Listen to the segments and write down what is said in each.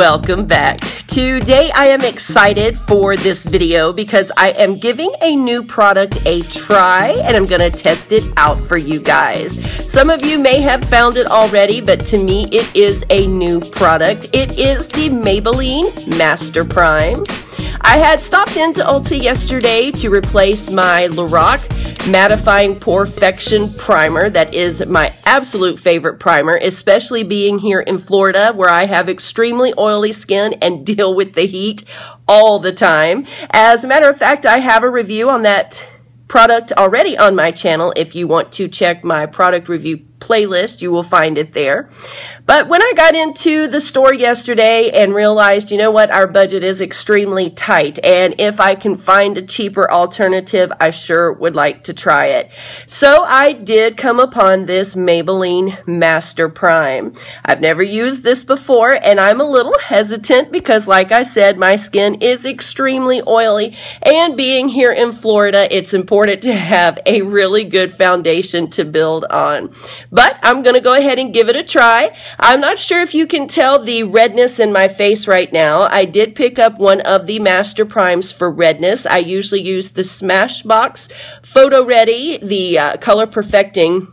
Welcome back. Today I am excited for this video because I am giving a new product a try and I'm going to test it out for you guys. Some of you may have found it already, but to me it is a new product. It is the Maybelline Master Prime. I had stopped into Ulta yesterday to replace my Lorac Mattifying Perfection Primer. That is my absolute favorite primer, especially being here in Florida where I have extremely oily skin and deal with the heat all the time. As a matter of fact, I have a review on that product already on my channel. If you want to check my product review playlist, you will find it there. But when I got into the store yesterday and realized, you know what, our budget is extremely tight, and if I can find a cheaper alternative, I sure would like to try it. So I did come upon this Maybelline Master Prime. I've never used this before, and I'm a little hesitant because, like I said, my skin is extremely oily, and being here in Florida, it's important to have a really good foundation to build on. But I'm going to go ahead and give it a try. I'm not sure if you can tell the redness in my face right now. I did pick up one of the Master Primes for redness. I usually use the Smashbox Photo Ready, the color perfecting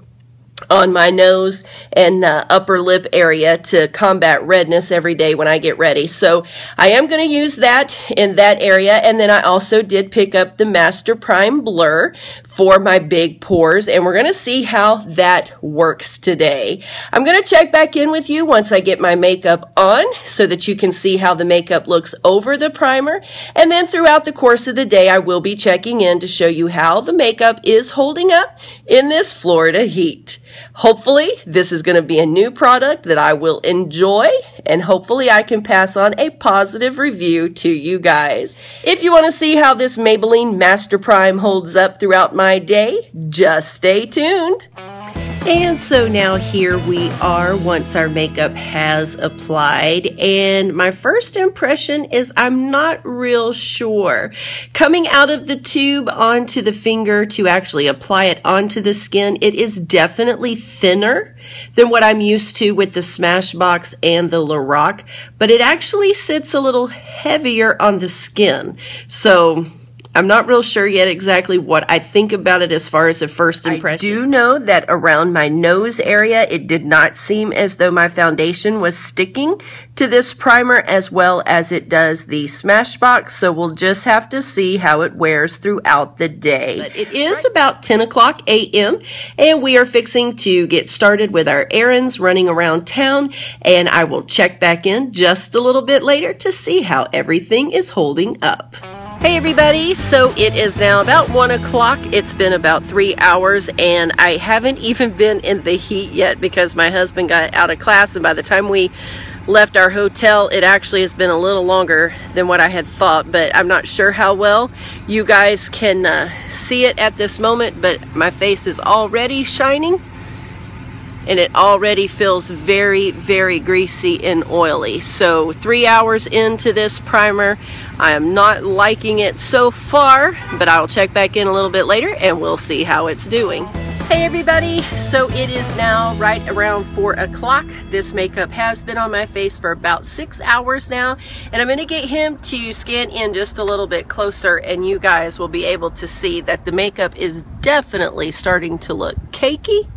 on my nose and upper lip area to combat redness every day when I get ready. So I am going to use that in that area. And then I also did pick up the Master Prime Blur for my big pores, and we're going to see how that works today. I'm going to check back in with you once I get my makeup on so that you can see how the makeup looks over the primer. And then throughout the course of the day, I will be checking in to show you how the makeup is holding up in this Florida heat. Hopefully, this is going to be a new product that I will enjoy, and hopefully I can pass on a positive review to you guys. If you want to see how this Maybelline Master Prime holds up throughout my day, just stay tuned. And so now here we are once our makeup has applied, and my first impression is I'm not real sure. Coming out of the tube onto the finger to actually apply it onto the skin, it is definitely thinner than what I'm used to with the Smashbox and the Lorac, but it actually sits a little heavier on the skin. So I'm not real sure yet exactly what I think about it as far as a first impression. I do know that around my nose area, it did not seem as though my foundation was sticking to this primer as well as it does the Smashbox, so we'll just have to see how it wears throughout the day. But it is about 10 o'clock a.m., and we are fixing to get started with our errands, running around town, and I will check back in just a little bit later to see how everything is holding up. Hey everybody, so it is now about 1 o'clock. It's been about 3 hours and I haven't even been in the heat yet because my husband got out of class, and by the time we left our hotel, it actually has been a little longer than what I had thought, but I'm not sure how well you guys can see it at this moment, but my face is already shining and it already feels very, very greasy and oily. So 3 hours into this primer, I am not liking it so far, but I'll check back in a little bit later and we'll see how it's doing. Hey everybody, so it is now right around 4 o'clock. This makeup has been on my face for about 6 hours now, and I'm going to get him to scan in just a little bit closer, and you guys will be able to see that the makeup is definitely starting to look cakey.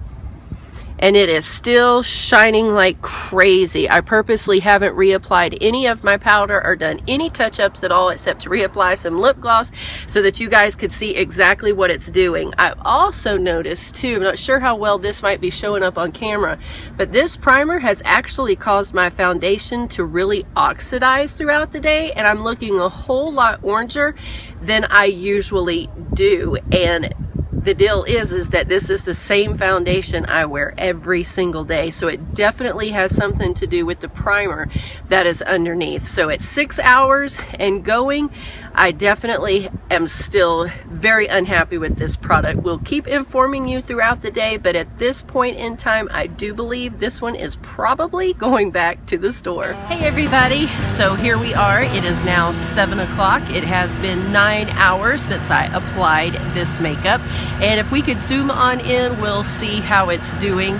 And it is still shining like crazy. I purposely haven't reapplied any of my powder or done any touch-ups at all except to reapply some lip gloss so that you guys could see exactly what it's doing. I've also noticed too, I'm not sure how well this might be showing up on camera, but this primer has actually caused my foundation to really oxidize throughout the day, and I'm looking a whole lot oranger than I usually do. And the deal is that this is the same foundation I wear every single day, so it definitely has something to do with the primer that is underneath. So at 6 hours and going, I definitely am still very unhappy with this product. We'll keep informing you throughout the day, but at this point in time, I do believe this one is probably going back to the store. Hey everybody, so here we are. It is now 7 o'clock. It has been 9 hours since I applied this makeup, and if we could zoom on in, we'll see how it's doing.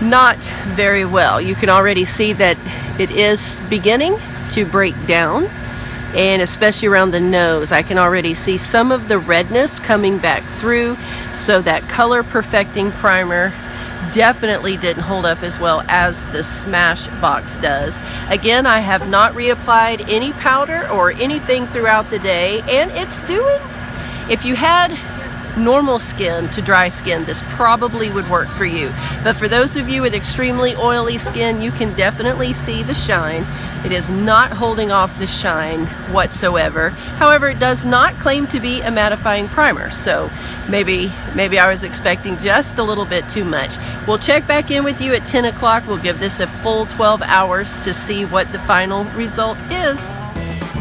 not very well. You can already see that it is beginning to break down, and especially around the nose I can already see some of the redness coming back through. So that color perfecting primer definitely didn't hold up as well as the Smashbox does. Again, I have not reapplied any powder or anything throughout the day, and it's doing, if you had normal skin to dry skin, this probably would work for you. But for those of you with extremely oily skin, you can definitely see the shine. It is not holding off the shine whatsoever. However, it does not claim to be a mattifying primer, so maybe I was expecting just a little bit too much. We'll check back in with you at 10 o'clock. We'll give this a full 12 hours to see what the final result is.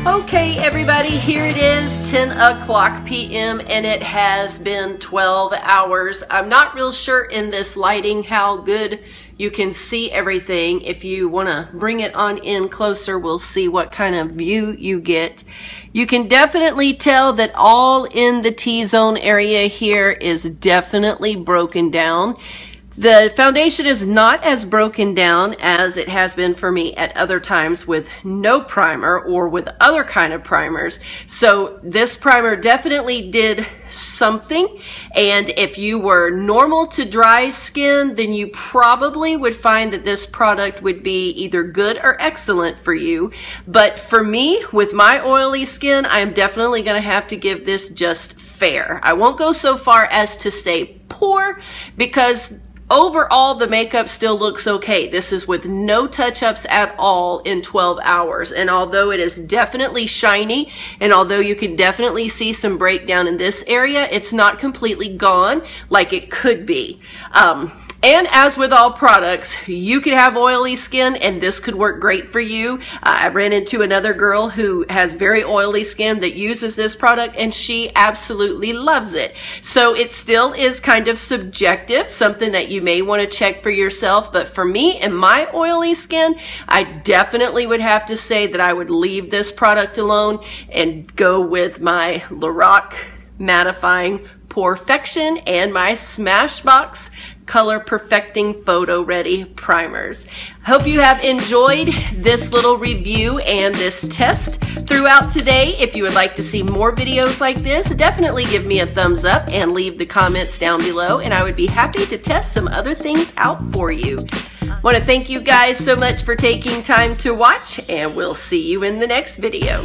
Okay, everybody, here it is, 10 o'clock p.m. and it has been 12 hours. I'm not real sure in this lighting how good you can see everything. If you want to bring it on in closer, we'll see what kind of view you get. You can definitely tell that all in the T-zone area here is definitely broken down. The foundation is not as broken down as it has been for me at other times with no primer or with other kind of primers. So this primer definitely did something. And if you were normal to dry skin, then you probably would find that this product would be either good or excellent for you. But for me, with my oily skin, I am definitely going to have to give this just fair. I won't go so far as to say poor, because overall, the makeup still looks okay. This is with no touch-ups at all in 12 hours. And although it is definitely shiny, and although you can definitely see some breakdown in this area, it's not completely gone like it could be. And as with all products, you could have oily skin and this could work great for you. I ran into another girl who has very oily skin that uses this product and she absolutely loves it. So it still is kind of subjective, something that you may want to check for yourself. But for me and my oily skin, I definitely would have to say that I would leave this product alone and go with my Lorac Mattifying Perfection and my Smashbox Color Perfecting Photo Ready primers. Hope you have enjoyed this little review and this test throughout today. If you would like to see more videos like this, definitely give me a thumbs up and leave the comments down below, and I would be happy to test some other things out for you. I want to thank you guys so much for taking time to watch, and we'll see you in the next video.